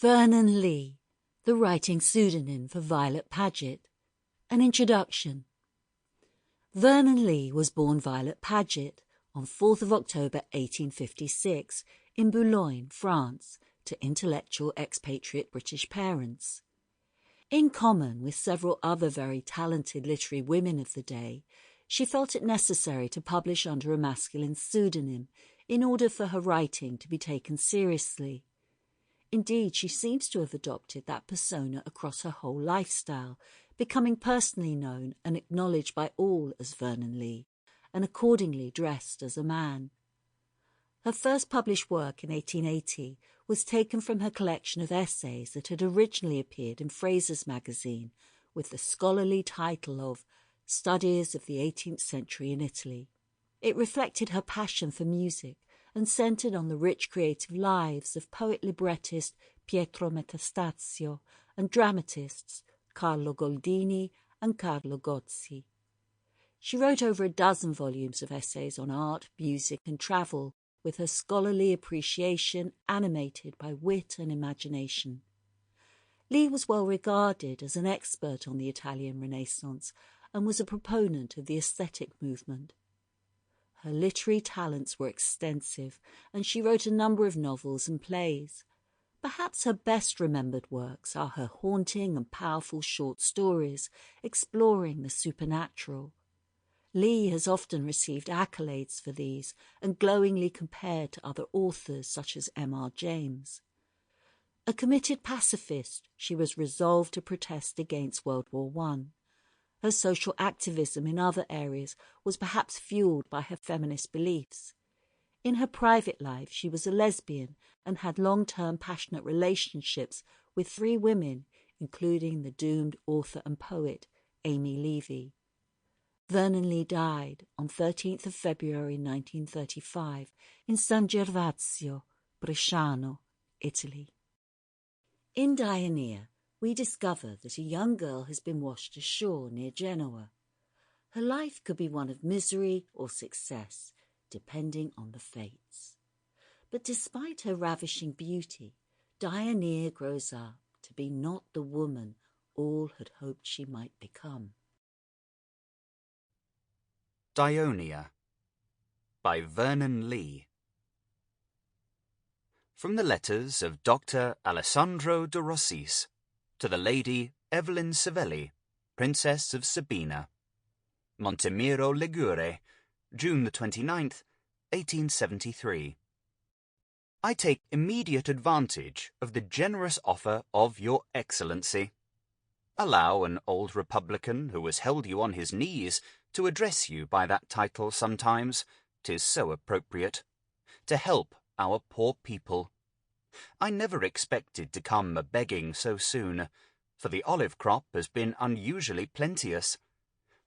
Vernon Lee, the writing pseudonym for Violet Paget. An introduction. Vernon Lee was born Violet Paget on 4th of October 1856 in Boulogne, France, to intellectual expatriate British parents. In common with several other very talented literary women of the day, she felt it necessary to publish under a masculine pseudonym in order for her writing to be taken seriously. Indeed, she seems to have adopted that persona across her whole lifestyle, becoming personally known and acknowledged by all as Vernon Lee, and accordingly dressed as a man. Her first published work in 1880 was taken from her collection of essays that had originally appeared in Fraser's magazine with the scholarly title of Studies of the 18th Century in Italy. It reflected her passion for music and centred on the rich creative lives of poet-librettist Pietro Metastasio and dramatists Carlo Goldoni and Carlo Gozzi. She wrote over a dozen volumes of essays on art, music and travel, with her scholarly appreciation animated by wit and imagination. Lee was well regarded as an expert on the Italian Renaissance and was a proponent of the aesthetic movement. Her literary talents were extensive, and she wrote a number of novels and plays. Perhaps her best remembered works are her haunting and powerful short stories exploring the supernatural. Lee has often received accolades for these and glowingly compared to other authors such as M.R. James. A committed pacifist, she was resolved to protest against World War I. Her social activism in other areas was perhaps fueled by her feminist beliefs. In her private life, she was a lesbian and had long-term passionate relationships with 3 women, including the doomed author and poet Amy Levy. Vernon Lee died on 13th of February 1935 in San Gervasio Bresciano, Italy. In Dionea, we discover that a young girl has been washed ashore near Genoa. Her life could be one of misery or success, depending on the fates. But despite her ravishing beauty, Dionea grows up to be not the woman all had hoped she might become. Dionea by Vernon Lee. From the letters of Dr. Alessandro de Rossis to the Lady Evelyn Savelli, Princess of Sabina, Montemiro Ligure, June the 29th, 1873. I take immediate advantage of the generous offer of your Excellency. Allow an old republican who has held you on his knees to address you by that title sometimes, 'tis so appropriate, to help our poor people. I never expected to come a-begging so soon, for the olive crop has been unusually plenteous.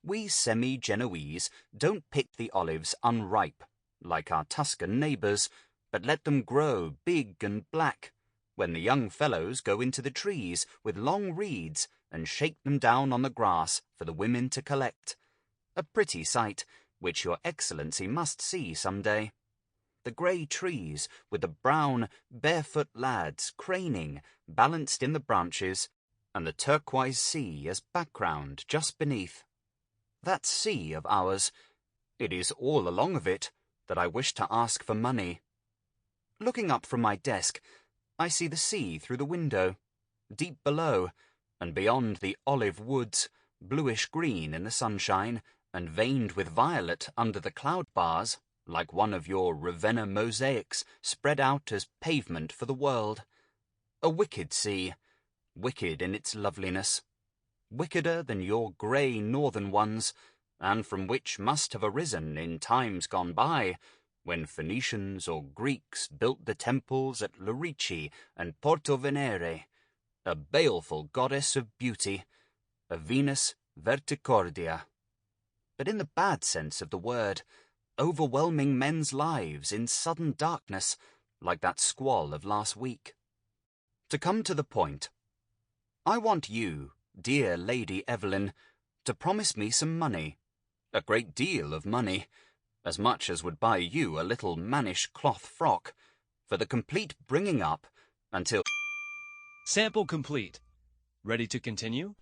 We semi-Genoese don't pick the olives unripe, like our Tuscan neighbours, but let them grow big and black, when the young fellows go into the trees with long reeds and shake them down on the grass for the women to collect. A pretty sight, which your Excellency must see some day. The grey trees with the brown, barefoot lads craning, balanced in the branches, and the turquoise sea as background just beneath. That sea of ours, it is all along of it that I wish to ask for money. Looking up from my desk, I see the sea through the window, deep below, and beyond the olive woods, bluish-green in the sunshine, and veined with violet under the cloud bars, like one of your Ravenna mosaics spread out as pavement for the world. A wicked sea, wicked in its loveliness, wickeder than your grey northern ones, and from which must have arisen in times gone by, when Phoenicians or Greeks built the temples at Lerici and Porto Venere, a baleful goddess of beauty, a Venus Verticordia. But in the bad sense of the word, overwhelming men's lives in sudden darkness, like that squall of last week. To come to the point, I want you, dear Lady Evelyn, to promise me some money, a great deal of money, as much as would buy you a little mannish cloth frock, for the complete bringing up until... Sample complete. Ready to continue?